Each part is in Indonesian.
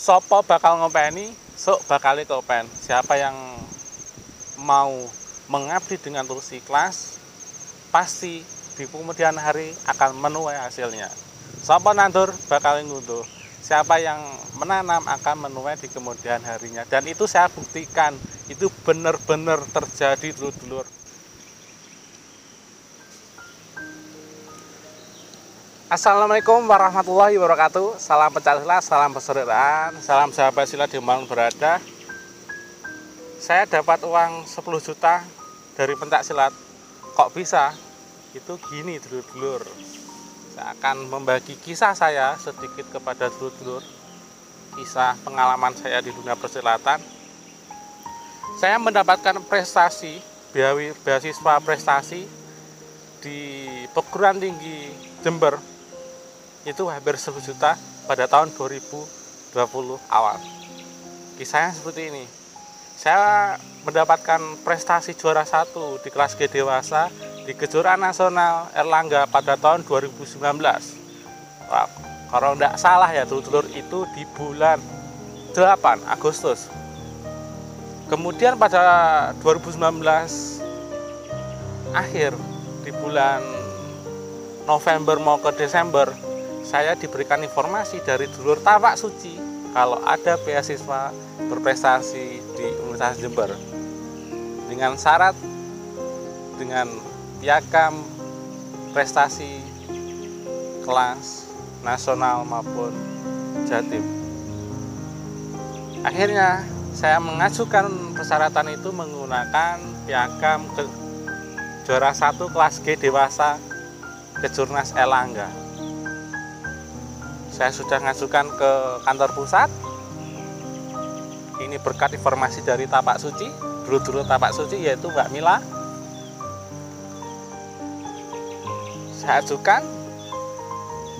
Sopo bakal ngopeni, sok bakal kopen. Siapa yang mau mengabdi dengan tulus ikhlas, pasti di kemudian hari akan menuai hasilnya. Sopo nandur bakal ngunduh. Siapa yang menanam akan menuai di kemudian harinya. Dan itu saya buktikan, itu benar-benar terjadi dulur-dulur. Assalamualaikum warahmatullahi wabarakatuh. Salam pencaksilat, salam persaudaraan, salam sahabat silat dimanapun berada. Saya dapat uang 10 juta dari pencaksilat. Kok bisa? Itu gini dulur-dulur. Saya akan membagi kisah saya sedikit kepada dulur-dulur. Kisah pengalaman saya di dunia persilatan. Saya mendapatkan prestasi, beasiswa prestasi di perguruan tinggi Jember. Itu hampir 10 juta pada tahun 2020 awal. Kisahnya seperti ini. Saya mendapatkan prestasi juara 1 di kelas G dewasa di kejuaraan nasional Erlangga pada tahun 2019. Wah, kalau tidak salah ya dulur-dulur, itu di bulan 8 Agustus. Kemudian pada 2019 akhir, di bulan November mau ke Desember, saya diberikan informasi dari dulur Tapak Suci kalau ada beasiswa berprestasi di Universitas Jember dengan syarat dengan piagam prestasi kelas nasional maupun Jatim. Akhirnya saya mengajukan persyaratan itu menggunakan piagam juara 1 kelas G dewasa Kejurnas Erlangga. Saya sudah mengajukan ke kantor pusat. Ini berkat informasi dari Tapak Suci, dulur-dulur Tapak Suci, yaitu Mbak Mila. Saya ajukan,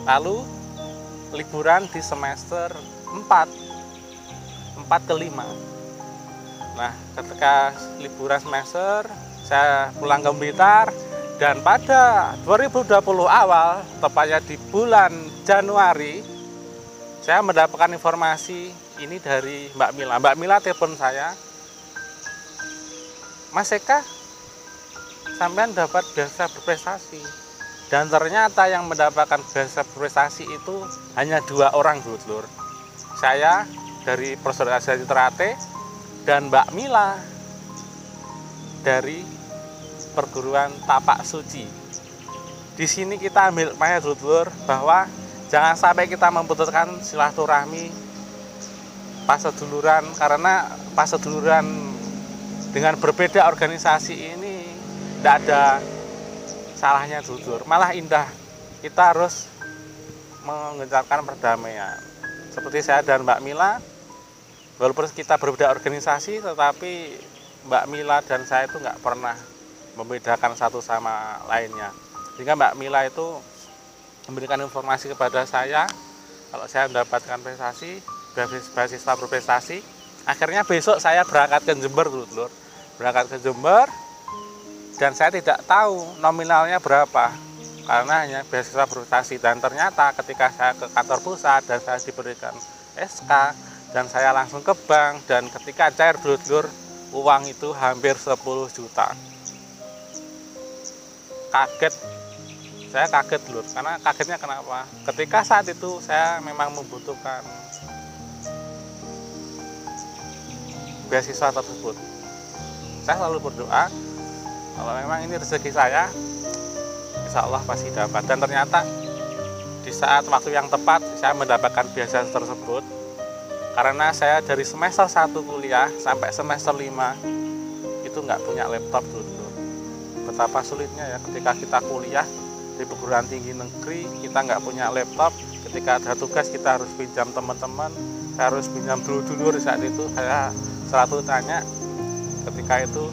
lalu liburan di semester 4 ke 5. Nah, ketika liburan semester, saya pulang ke Blitar. Dan pada 2020 awal, tepatnya di bulan Januari, saya mendapatkan informasi ini dari Mbak Mila. Mbak Mila telepon saya, Mas Eka, sampean dapat beasiswa berprestasi. Dan ternyata yang mendapatkan beasiswa berprestasi itu hanya 2 orang dulur. Saya dari Persaudaraan Silat Terate dan Mbak Mila dari perguruan Tapak Suci. Di sini kita ambil hikmahnya dulur bahwa jangan sampai kita memutuskan silaturahmi paseduluran, karena paseduluran dengan berbeda organisasi ini tidak ada salahnya dulur, malah indah. Kita harus mengencarkan perdamaian. Seperti saya dan Mbak Mila, walaupun kita berbeda organisasi, tetapi Mbak Mila dan saya itu nggak pernah membedakan satu sama lainnya. Sehingga Mbak Mila itu memberikan informasi kepada saya kalau saya mendapatkan prestasi, beasiswa berprestasi. Akhirnya besok saya berangkat ke Jember dulur. Berangkat ke Jember dan saya tidak tahu nominalnya berapa karena hanya beasiswa berprestasi. Dan ternyata ketika saya ke kantor pusat dan saya diberikan SK dan saya langsung ke bank, dan ketika cair dulur, uang itu hampir 10 juta. Saya kaget dulu, karena kagetnya kenapa? Ketika saat itu saya memang membutuhkan beasiswa tersebut. Saya selalu berdoa, kalau memang ini rezeki saya, insya Allah pasti dapat. Dan ternyata di saat waktu yang tepat saya mendapatkan beasiswa tersebut. Karena saya dari semester 1 kuliah sampai semester 5 itu nggak punya laptop dulu. Betapa sulitnya ya ketika kita kuliah di perguruan tinggi negeri, kita nggak punya laptop. Ketika ada tugas kita harus pinjam teman-teman, saya harus pinjam dulur. Saat itu saya selalu tanya ketika itu,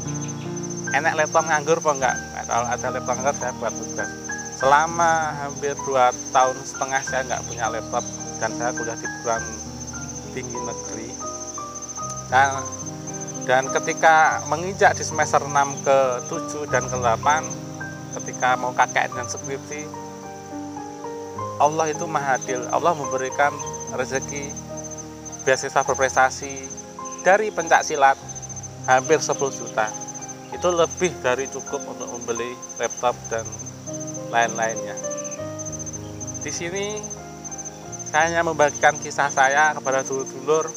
enak laptop nganggur apa enggak? Kalau ada laptop nganggur saya buat tugas. Selama hampir 2,5 tahun saya nggak punya laptop dan saya kuliah di perguruan tinggi negeri. Dan ketika menginjak di semester 6 ke 7 dan ke 8, ketika mau KKN dan skripsi, Allah itu maha adil. Allah memberikan rezeki beasiswa berprestasi dari pencak silat hampir 10 juta. Itu lebih dari cukup untuk membeli laptop dan lain-lainnya. Di sini saya hanya membagikan kisah saya kepada dulur-dulur.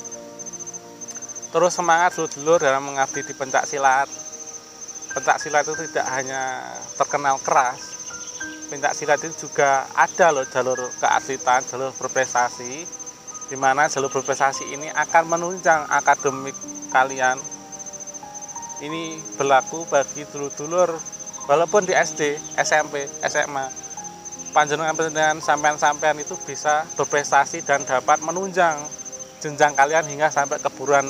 Terus semangat dulur-dulur dalam mengabdi di pencak silat. Pencak silat itu tidak hanya terkenal keras. Pencak silat itu juga ada loh jalur keatletan, jalur berprestasi, di mana jalur berprestasi ini akan menunjang akademik kalian. Ini berlaku bagi dulur-dulur walaupun di SD, SMP, SMA. Panjenengan sampean-sampean itu bisa berprestasi dan dapat menunjang jenjang kalian hingga sampai keguruan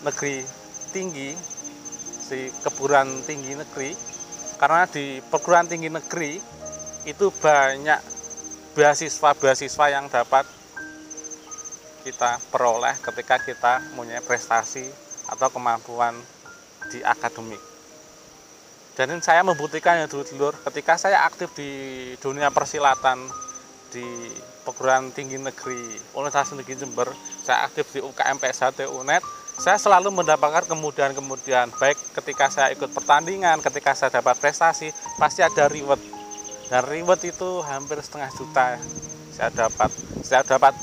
negeri tinggi, si keguruan tinggi negeri. Karena di perguruan tinggi negeri itu banyak beasiswa-beasiswa yang dapat kita peroleh ketika kita mempunyai prestasi atau kemampuan di akademik. Dan ini saya membuktikan ya dulur-dulur, ketika saya aktif di dunia persilatan di perguruan tinggi negeri Universitas Negeri Jember, saya aktif di UKM PSHT UNED, saya selalu mendapatkan kemudahan-kemudahan, baik ketika saya ikut pertandingan, ketika saya dapat prestasi, pasti ada reward. Dan reward itu hampir 1,5 juta saya dapat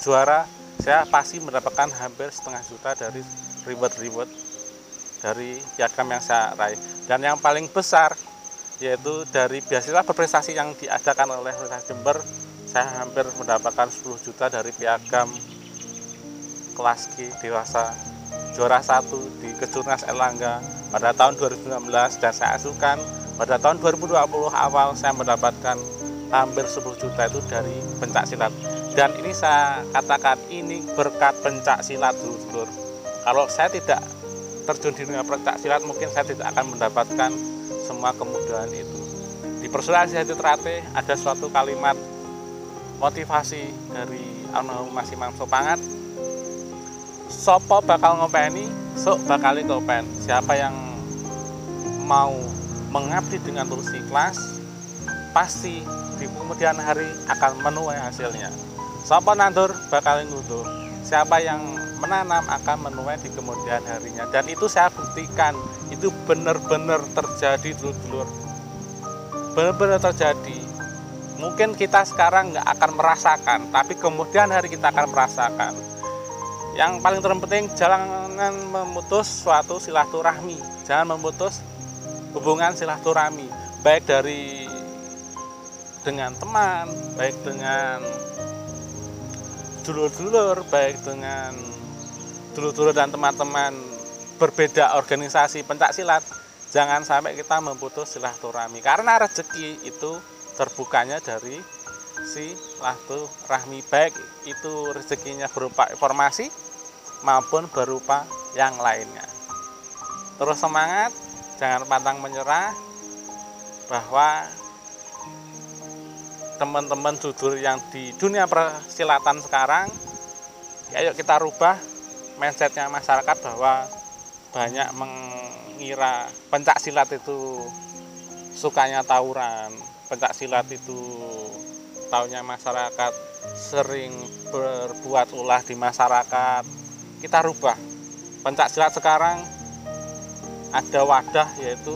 juara, saya pasti mendapatkan hampir 1,5 juta dari reward dari piagam yang saya raih. Dan yang paling besar yaitu dari beasiswa berprestasi yang diadakan oleh Universitas Jember, saya hampir mendapatkan 10 juta dari piagam kelas G dewasa juara 1 di Kejurnas Erlangga pada tahun 2019, dan saya asuhkan pada tahun 2020 awal saya mendapatkan hampir 10 juta itu dari pencak silat. Dan ini saya katakan ini berkat pencak silat dulur-dulur. Kalau saya tidak terjun di dunia pencak silat, mungkin saya tidak akan mendapatkan semua kemudahan itu. Di Perguruan Silat Trate ada suatu kalimat motivasi dari almarhum Mas Imam Sopangat, sopo bakal ngopeni, sok bakali kopen. Siapa yang mau mengabdi dengan tulus ikhlas, pasti di kemudian hari akan menuai hasilnya. Sopo nandur bakal ngutur. Siapa yang menanam akan menuai di kemudian harinya. Dan itu saya buktikan, itu benar-benar terjadi dulur-dulur. Benar-benar terjadi. Mungkin kita sekarang nggak akan merasakan, tapi kemudian hari kita akan merasakan. Yang paling terpenting, jangan memutus suatu silaturahmi, jangan memutus hubungan silaturahmi, baik dengan teman, baik dengan dulur-dulur, baik dengan dulur-dulur dan teman-teman berbeda organisasi pencak silat. Jangan sampai kita memutus silaturahmi, karena rezeki itu terbukanya dari silaturahmi, baik itu rezekinya berupa informasi maupun berupa yang lainnya. Terus semangat, jangan pantang menyerah, bahwa teman-teman dulur yang di dunia persilatan sekarang, ayo kita rubah mindsetnya masyarakat bahwa banyak mengira pencak silat itu sukanya tawuran, pencak silat itu taunya masyarakat sering berbuat ulah di masyarakat. Kita rubah, pencak silat sekarang ada wadah yaitu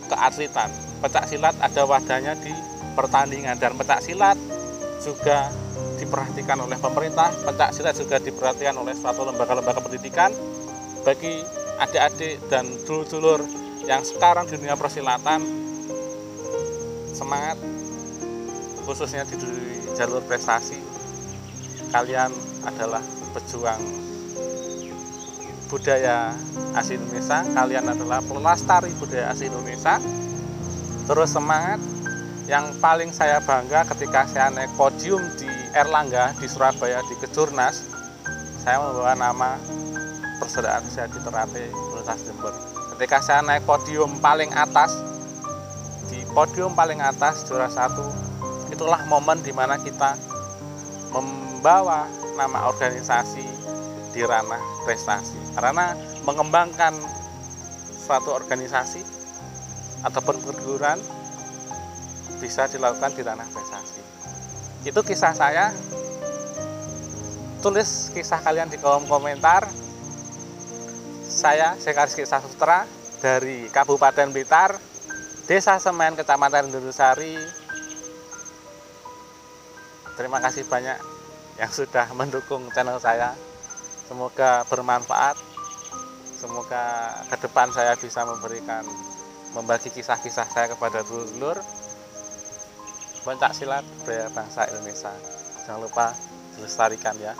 keatletan. Pencak silat ada wadahnya di pertandingan, dan pencak silat juga diperhatikan oleh pemerintah. Pencak silat juga diperhatikan oleh suatu lembaga-lembaga pendidikan. Bagi adik-adik dan dulur-dulur yang sekarang di dunia persilatan, semangat, khususnya di jalur prestasi. Kalian adalah pejuang budaya asli Indonesia, kalian adalah pelestari budaya asli Indonesia. Terus semangat. Yang paling saya bangga ketika saya naik podium di Erlangga, di Surabaya, di Kejurnas, saya membawa nama persaudaraan Silat Trate Universitas Jember. Ketika saya naik podium paling atas, di podium paling atas juara 1, itulah momen dimana kita membawa nama organisasi di ranah prestasi. Karena mengembangkan suatu organisasi ataupun perguruan bisa dilakukan di ranah prestasi. Itu kisah saya. tulis kisah kalian di kolom komentar. Saya Sekar Rizky Saputra dari Kabupaten Blitar, Desa Semen, Kecamatan Gandusari. Terima kasih banyak yang sudah mendukung channel saya. Semoga bermanfaat. Semoga ke depan saya bisa membagi kisah-kisah saya kepada dulur-dulur. Pencak silat budaya bangsa Indonesia. Jangan lupa dilestarikan ya.